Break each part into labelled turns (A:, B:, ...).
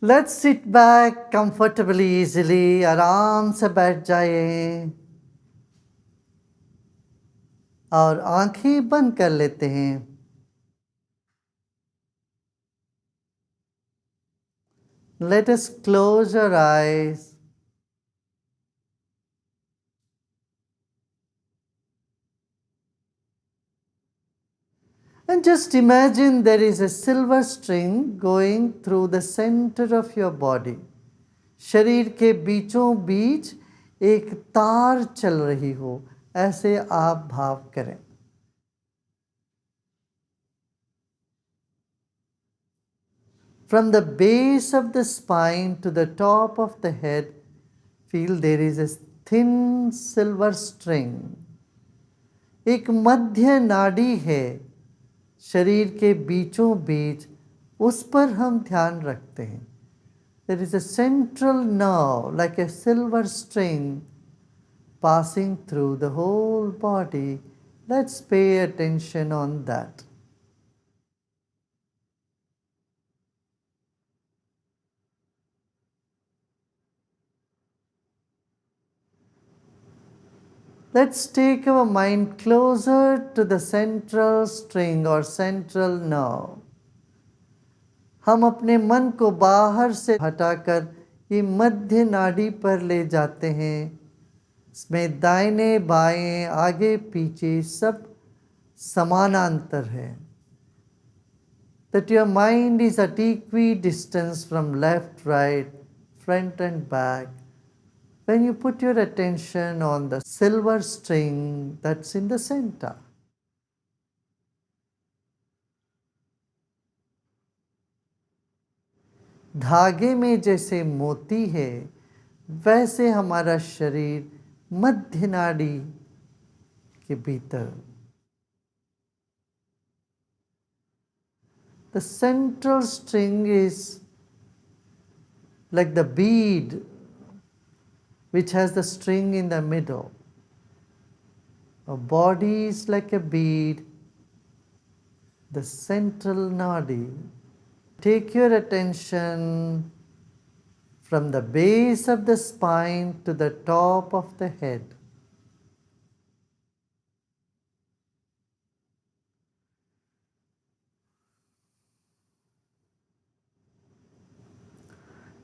A: Let's sit back comfortably, easily, आराम से बैठ जाइए और आंखें बंद कर लेते हैं। Let us close our eyes and just imagine there is a silver string going through the center of your body. शरीर के बीचों बीच एक तार चल रही हो, ऐसे आप भाव करें। From the base of the spine to the top of the head, feel there is a thin silver string. एक मध्य नाड़ी है शरीर के बीचों बीच, उस पर हम ध्यान रखते हैं। There is a central nerve like a silver string passing through the whole body. Let's pay attention on that. Let's take our mind closer to the central string or central nerve. हम अपने मन को बाहर से हटाकर ये मध्य नाड़ी पर ले जाते हैं। इसमें दाहिने बाएं आगे पीछे सब समानांतर है। That your mind is at equidistance from left, right, front and back. When you put your attention on the silver string that's in the center. धागे में जैसे मोती है, वैसे हमारा शरीर मध्य नाड़ी के भीतर। The central string is like the bead which has the string in the middle. Our body is like a bead, the central nadi. Take your attention from the base of the spine to the top of the head.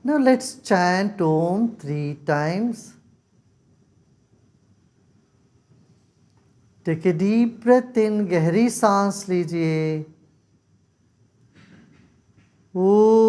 A: Now let's chant Om 3 times. Take a deep breath in, गहरी सांस लीजिए। Om.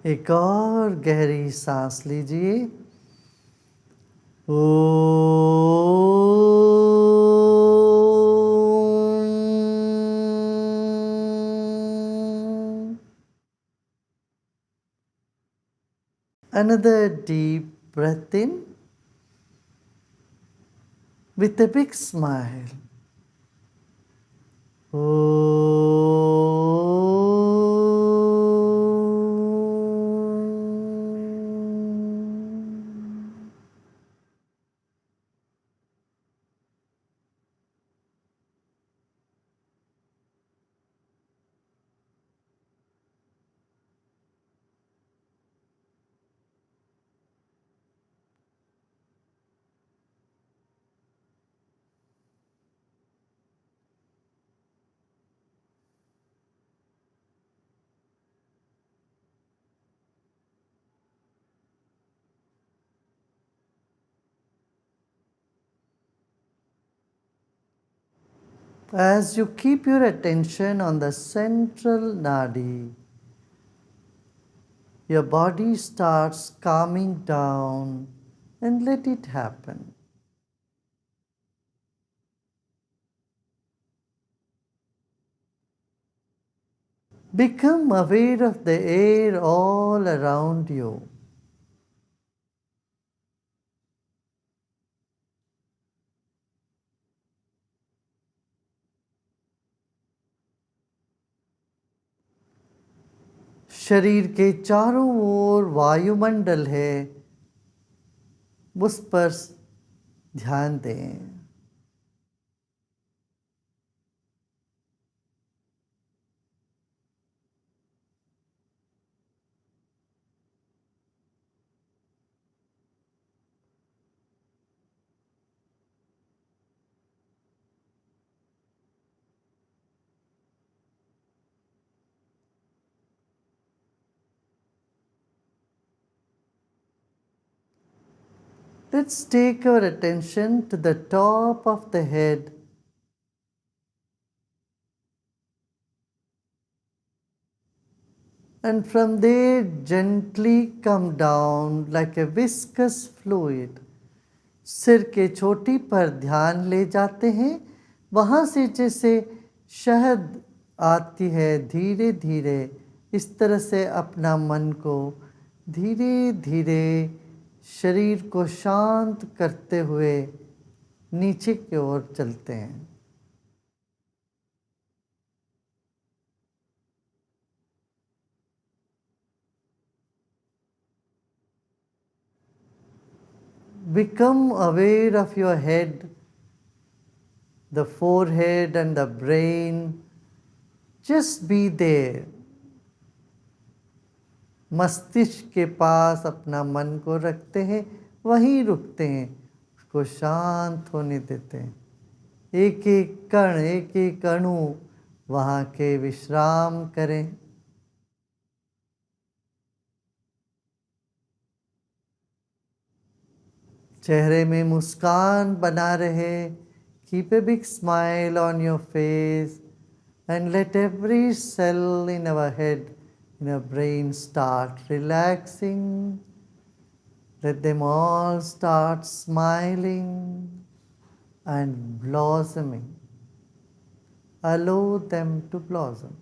A: एक और गहरी सांस लीजिए। Om. Another deep breath in with a big smile. Om. As you keep your attention on the central nadi, your body starts calming down and let it happen. Become aware of the air all around you. शरीर के चारों ओर वायुमंडल है, उस पर ध्यान दें। Let's take our attention to the top of the head. And from there, gently come down like a viscous fluid. सिर के चोटी पर ध्यान ले जाते हैं, वहाँ से जैसे शहद आती है धीरे धीरे, इस तरह से अपना मन को धीरे धीरे शरीर को शांत करते हुए नीचे की ओर चलते हैं। Become aware of your head, the forehead and the brain. Just be there. मस्तिष्क के पास अपना मन को रखते हैं, वहीं रुकते हैं, उसको शांत होने देते हैं। एक एक कण, एक एक अणु वहाँ के विश्राम करें। चेहरे में मुस्कान बना रहे। Keep a big smile on your face and let every cell in our head, in our brain start relaxing. Let them all start smiling and blossoming. Allow them to blossom.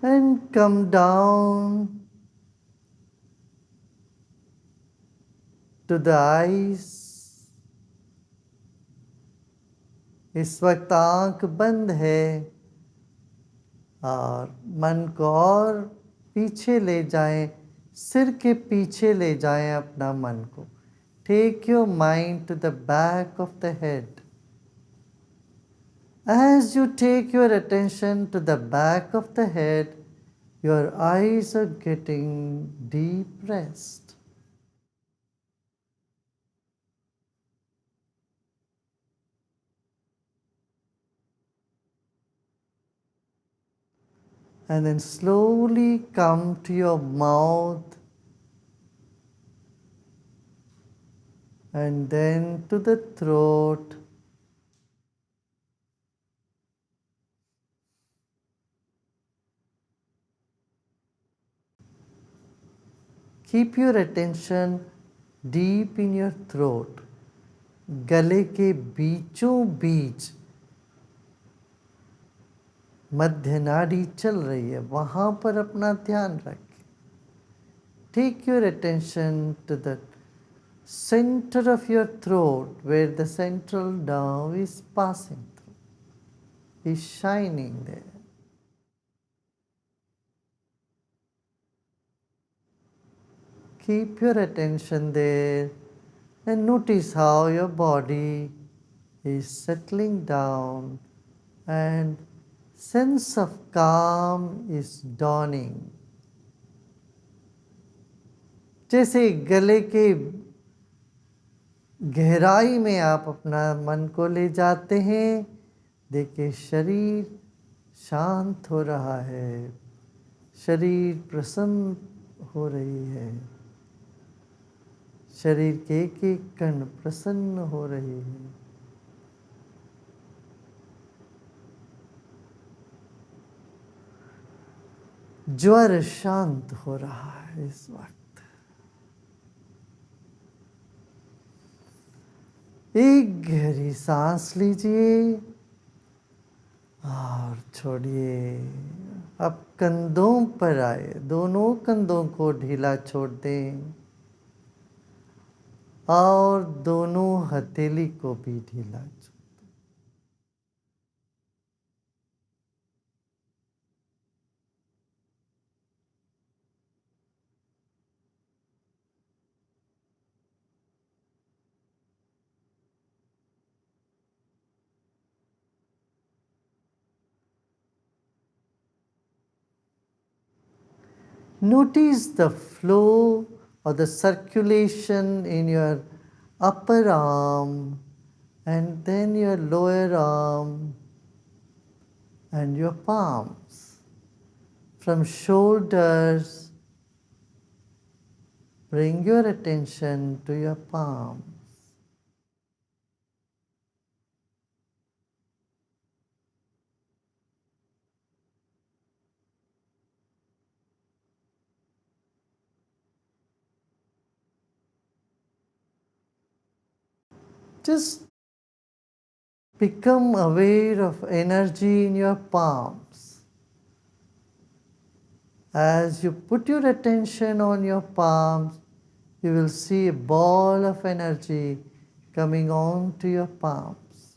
A: And come down to the eyes. इस वक्त आंख बंद है और मन को और पीछे ले जाएं, सिर के पीछे ले जाएं अपना मन को। Take your mind to the back of the head. As you take your attention to the back of the head, your eyes are getting deep rest. And then slowly come to your mouth and then to the throat. Keep your attention deep in your throat. गले के बीचों बीच मध्य नाड़ी चल रही है, वहाँ पर अपना ध्यान रखें। Take your attention to the center of your throat where the central nerve is passing through, is shining there. Keep your attention there and notice how your body is settling down and sense of calm is dawning. जैसे गले के गहराई में आप अपना मन को ले जाते हैं, देखिए शरीर शांत हो रहा है, शरीर प्रसन्न हो रही है, शरीर के एक एक कण प्रसन्न हो रही है। ज्वर शांत हो रहा है इस वक्त। एक गहरी सांस लीजिए और छोड़िए। अब कंधों पर आए, दोनों कंधों को ढीला छोड़ दें और दोनों हथेली को भी ढीला छोड़। Notice the flow or the circulation in your upper arm and then your lower arm and your palms. From shoulders, bring your attention to your palms. Just become aware of energy in your palms. As you put your attention on your palms, you will see a ball of energy coming on to your palms.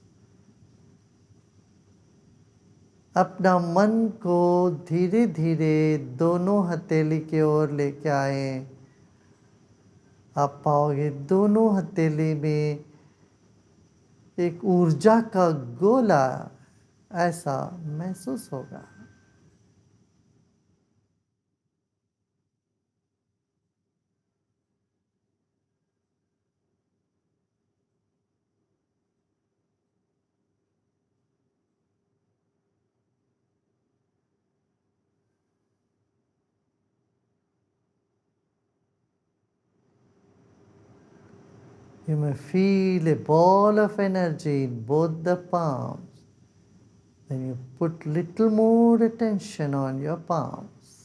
A: अपना मन को धीरे धीरे दोनों हथेली की ओर लेके आए। आप पाओगे दोनों हथेली में एक ऊर्जा का गोला ऐसा महसूस होगा। You may feel a ball of energy in both the palms. Then you put little more attention on your palms.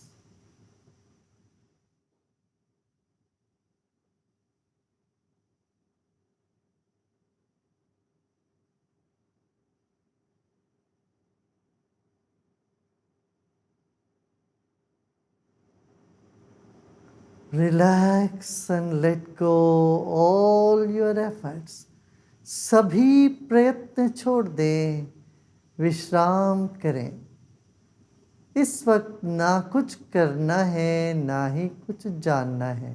A: Relax and let go all your efforts. सभी प्रयत्न छोड़ दें, विश्राम करें। इस वक्त ना कुछ करना है, ना ही कुछ जानना है,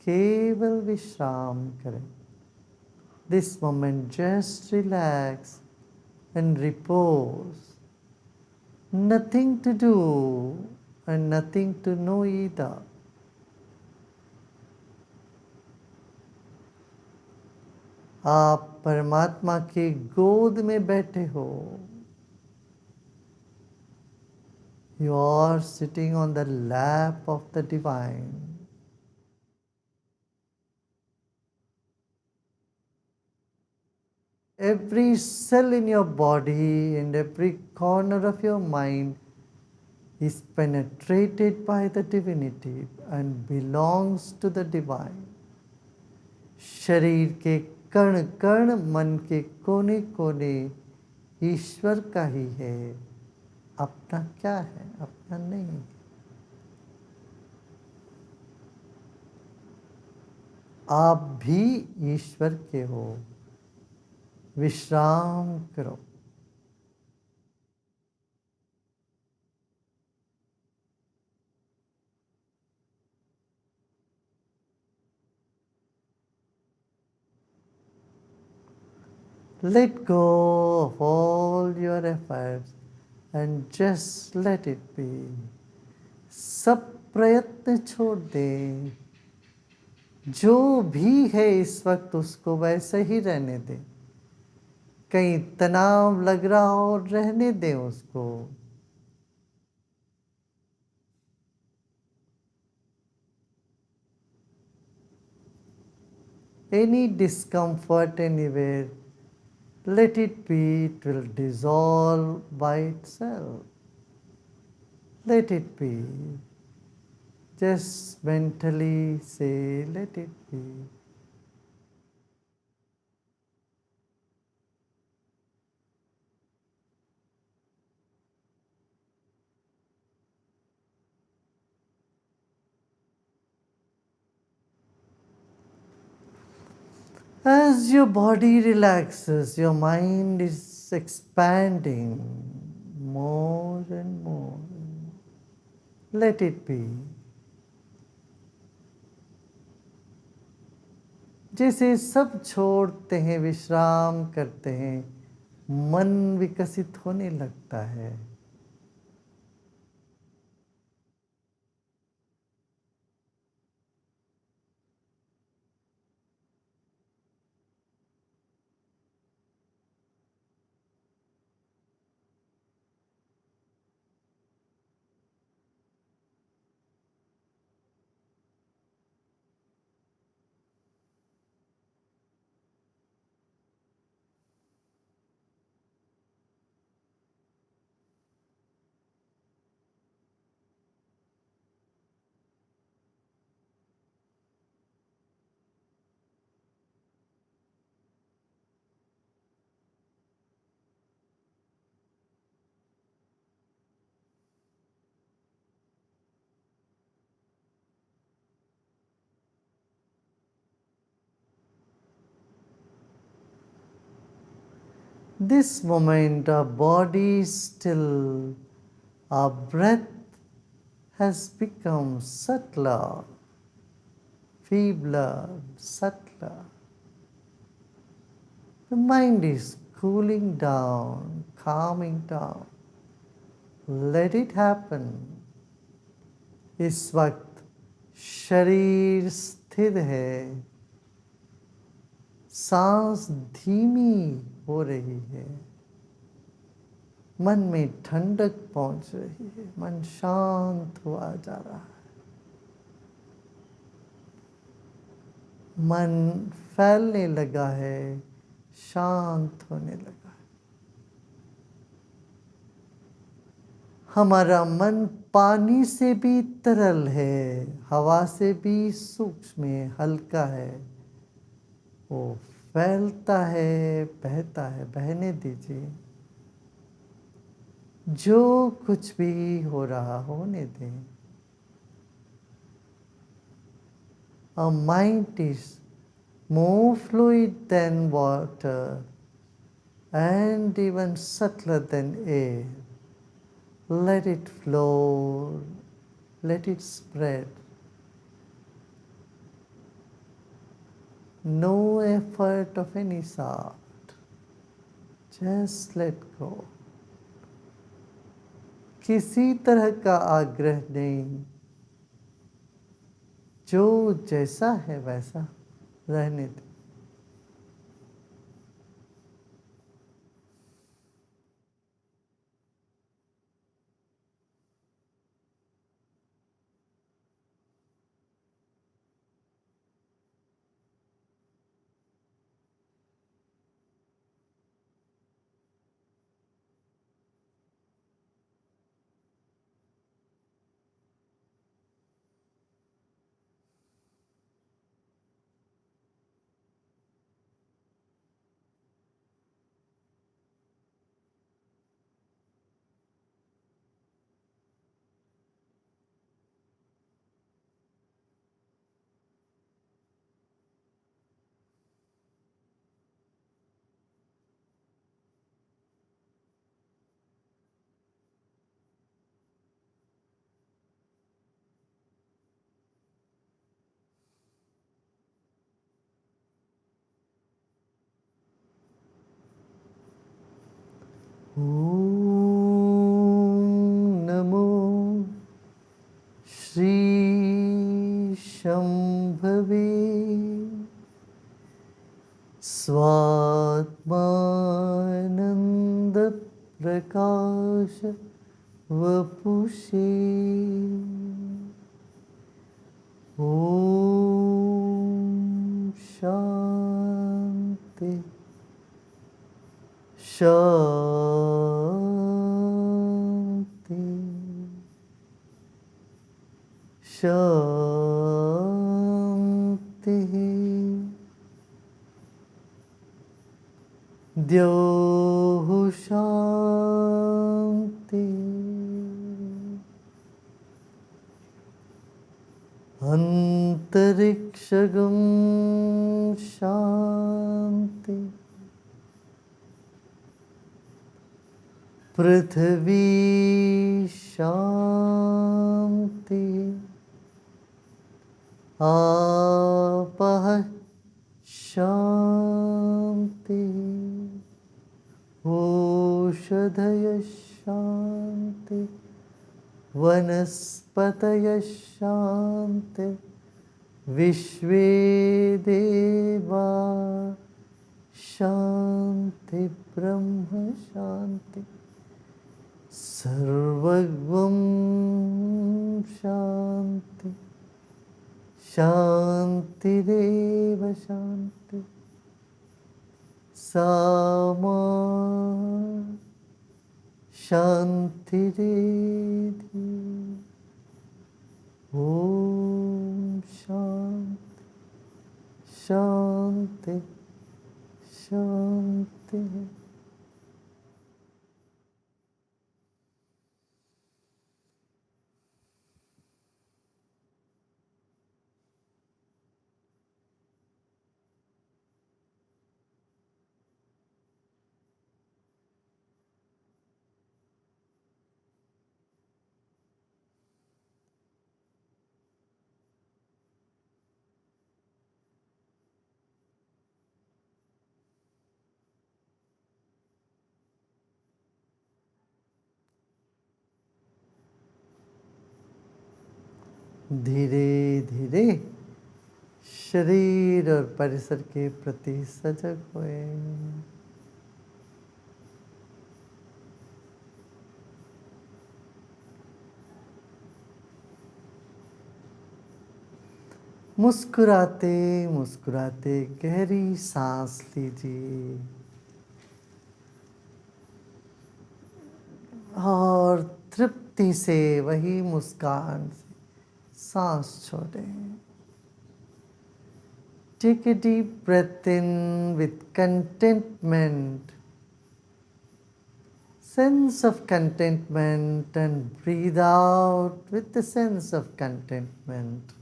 A: केवल विश्राम करें। This moment just relax and repose. Nothing to do and nothing to know either. आप परमात्मा की गोद में बैठे हो। You are sitting on the lap of the divine. Every cell in your body and every corner of your mind is penetrated by the divinity and belongs to the divine. शरीर के कण कण, मन के कोने कोने ईश्वर का ही है। अपना क्या है? अपना नहीं। आप भी ईश्वर के हो। विश्राम करो। Let go of all your efforts and just let it be. सब प्रयत्न छोड़ दें। जो भी है इस वक्त उसको वैसे ही रहने दें। कहीं तनाव लग रहा हो, रहने दें उसको। Any discomfort anywhere, let it be, it will dissolve by itself. Let it be. Just mentally say, let it be. As your body relaxes, your mind is expanding more and more. Let it be. जैसे सब छोड़ते हैं, विश्राम करते हैं, मन विकसित होने लगता है। This moment our body is still, our breath has become subtler, feebler, subtler. The mind is cooling down, calming down. Let it happen. इस वक्त शरीर स्थिर है, सांस धीमी हो रही है, मन में ठंडक पहुंच रही है, मन शांत हुआ जा रहा है, मन फैलने लगा है, शांत होने लगा है। हमारा मन पानी से भी तरल है, हवा से भी सूक्ष्म है, हल्का है, वो फैलता है, बहता है, बहने दीजिए। जो कुछ भी हो रहा होने दें। Our mind is more fluid than water and even subtler than air. Let it flow, let it spread. No effort of any sort. Just let go. किसी तरह का आग्रह नहीं, जो जैसा है वैसा रहने दे। ॐ नमो श्री शंभवे स्वात्मानंद प्रकाश वपुषे। ॐ शांति शांति। शांति द्योः शांति अंतरिक्षगं शांति पृथ्वी शांति आपः शांति ओषधयः शांति वनस्पतयः शांति विश्वे देवा शांति ब्रह्म शांति सर्वगं शांति शांतिरेव शांति सामा शांतिरेधि ओम शांति शांति शांति। धीरे धीरे शरीर और परिसर के प्रति सजग हुए। मुस्कुराते मुस्कुराते गहरी सांस लीजिए और तृप्ति से वही मुस्कान से सांस छोड़ें। Take a deep breath in with contentment, sense of contentment, and breathe out with the sense of contentment.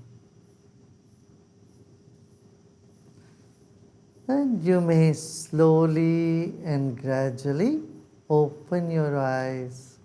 A: And you may slowly and gradually open your eyes.